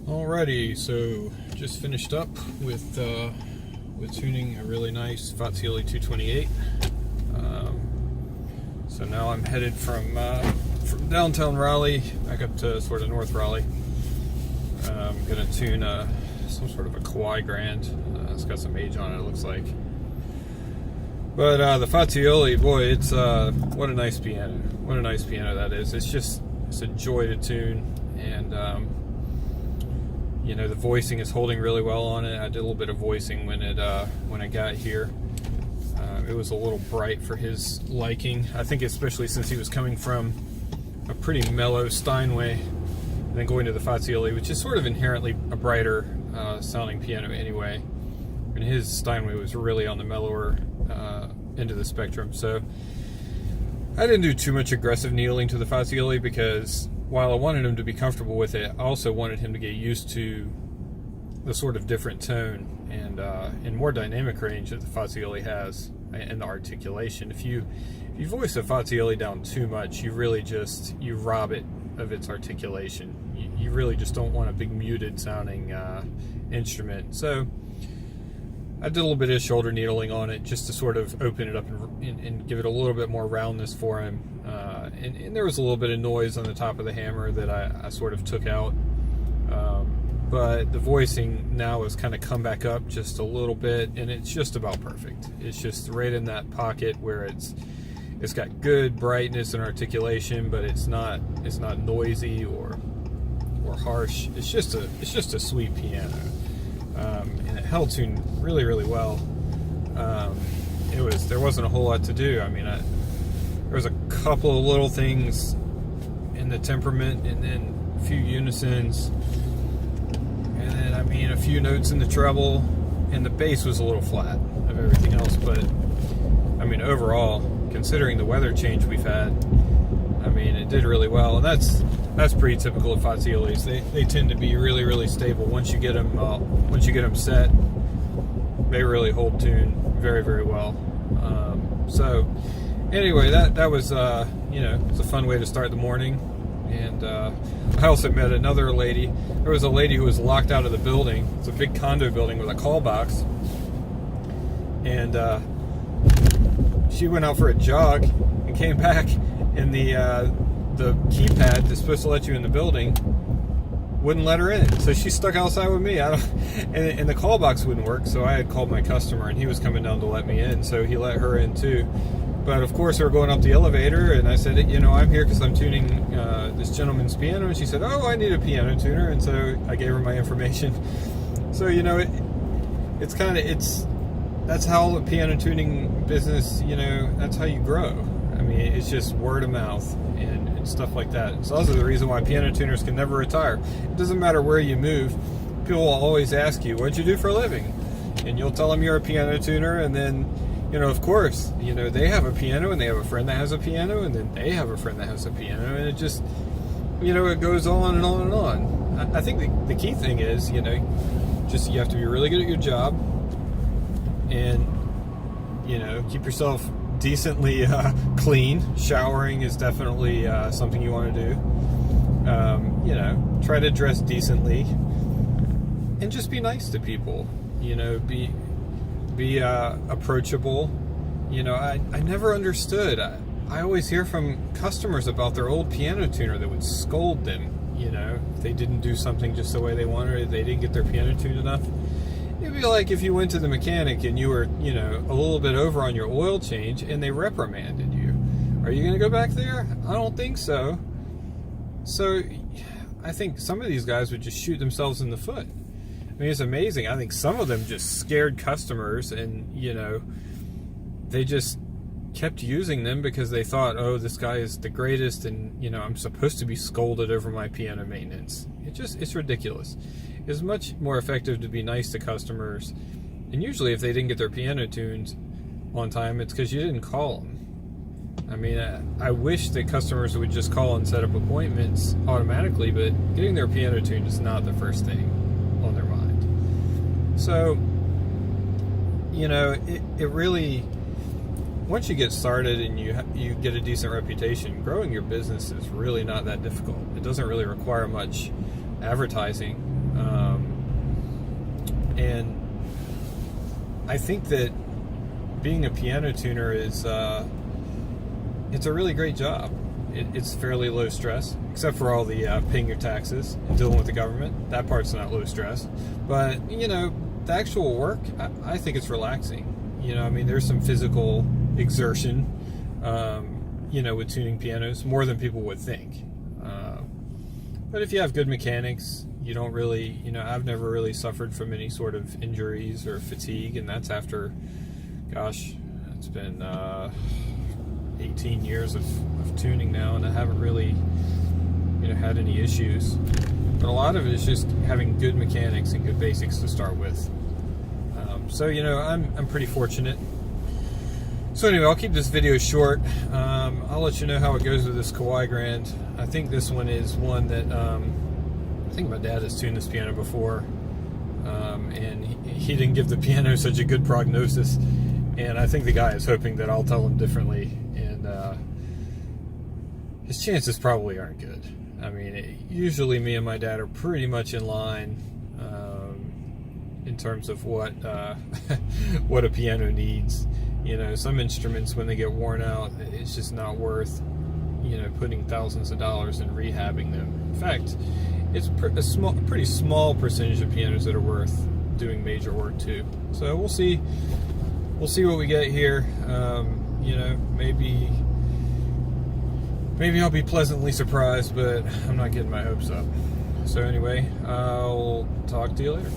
Alrighty, so just finished up with tuning a really nice Fazioli 228. So now I'm headed from downtown Raleigh back up to sort of North Raleigh. I'm gonna tune some sort of a Kawhi Grand. It's got some age on it, it looks like. But the Fazioli, boy, it's what a nice piano. What a nice piano that is. It's a joy to tune, and you know, the voicing is holding really well on it. I did a little bit of voicing when I got here. It was a little bright for his liking. I think especially since he was coming from a pretty mellow Steinway and then going to the Fazioli, which is sort of inherently a brighter sounding piano anyway. And his Steinway was really on the mellower end of the spectrum. So I didn't do too much aggressive needling to the Fazioli because while I wanted him to be comfortable with it, I also wanted him to get used to the sort of different tone and more dynamic range that the Fazioli has, and the articulation. If you voice a Fazioli down too much, you really you rob it of its articulation. You really just don't want a big muted sounding instrument. So I did a little bit of shoulder needling on it just to sort of open it up and give it a little bit more roundness for him. And there was a little bit of noise on the top of the hammer that I sort of took out. But the voicing now has kind of come back up just a little bit, and it's just about perfect. It's just right in that pocket where it's got good brightness and articulation, but it's not noisy or harsh. It's just a sweet piano. And it held tune really, really well. There wasn't a whole lot to do. I mean, there was a couple of little things in the temperament, and then a few unisons, and then a few notes in the treble, and the bass was a little flat of everything else. But overall, considering the weather change we've had, it did really well, and that's pretty typical of Faziolis. They tend to be really, really stable. Once you get them set, they really hold tune very, very well. So anyway, that was it's a fun way to start the morning. And I also met another lady. There was a lady who was locked out of the building. It's a big condo building with a call box, and she went out for a jog and came back, and the keypad that's supposed to let you in the building wouldn't let her in. So she's stuck outside with me. And the call box wouldn't work, so I had called my customer, and he was coming down to let me in, so he let her in too. But of course, we were going up the elevator, and I said, I'm here because I'm tuning this gentleman's piano. And she said, oh, I need a piano tuner. And so I gave her my information. So, that's how the piano tuning business, that's how you grow. It's just word of mouth and stuff like that. It's also the reason why piano tuners can never retire. It doesn't matter where you move. People will always ask you, what'd you do for a living? And you'll tell them you're a piano tuner, and then of course, they have a piano, and they have a friend that has a piano, and then they have a friend that has a piano, and it just, it goes on and on and on. I think the key thing is, you have to be really good at your job, and, keep yourself decently clean. Showering is definitely something you want to do. Try to dress decently, and just be nice to people, be approachable. I never understood. I always hear from customers about their old piano tuner that would scold them, if they didn't do something just the way they wanted it, they didn't get their piano tuned enough. It'd be like if you went to the mechanic and you were, a little bit over on your oil change, and they reprimanded you. Are you going to go back there? I don't think so. So I think some of these guys would just shoot themselves in the foot. It's amazing. I think some of them just scared customers, and they just kept using them because they thought, oh, this guy is the greatest, and I'm supposed to be scolded over my piano maintenance. It's ridiculous. It's much more effective to be nice to customers, and usually if they didn't get their piano tuned on time, it's because you didn't call them. I wish that customers would just call and set up appointments automatically, but getting their piano tuned is not the first thing on their mind. So, it really, once you get started and you get a decent reputation, growing your business is really not that difficult. It doesn't really require much advertising. And I think that being a piano tuner is it's a really great job. It's fairly low stress, except for all the paying your taxes and dealing with the government. That part's not low stress. But, you know, the actual work, I think it's relaxing. You know, I mean, there's some physical exertion, you know, with tuning pianos, more than people would think. But if you have good mechanics, you don't really, you know, I've never really suffered from any sort of injuries or fatigue, and that's after, gosh, it's been 18 years of tuning now, and I haven't really, you know, had any issues. But a lot of it is just having good mechanics and good basics to start with. So, you know, I'm pretty fortunate. So anyway, I'll keep this video short. I'll let you know how it goes with this Kawai Grand. I think this one is one that I think my dad has tuned this piano before, and he didn't give the piano such a good prognosis, and I think the guy is hoping that I'll tell him differently, and his chances probably aren't good. I mean, usually me and my dad are pretty much in line in terms of what what a piano needs. You know, some instruments, when they get worn out, it's just not worth, you know, putting thousands of dollars in rehabbing them. In fact, it's a pretty small percentage of pianos that are worth doing major work to. So we'll see what we get here. You know, maybe I'll be pleasantly surprised, but I'm not getting my hopes up. So anyway, I'll talk to you later.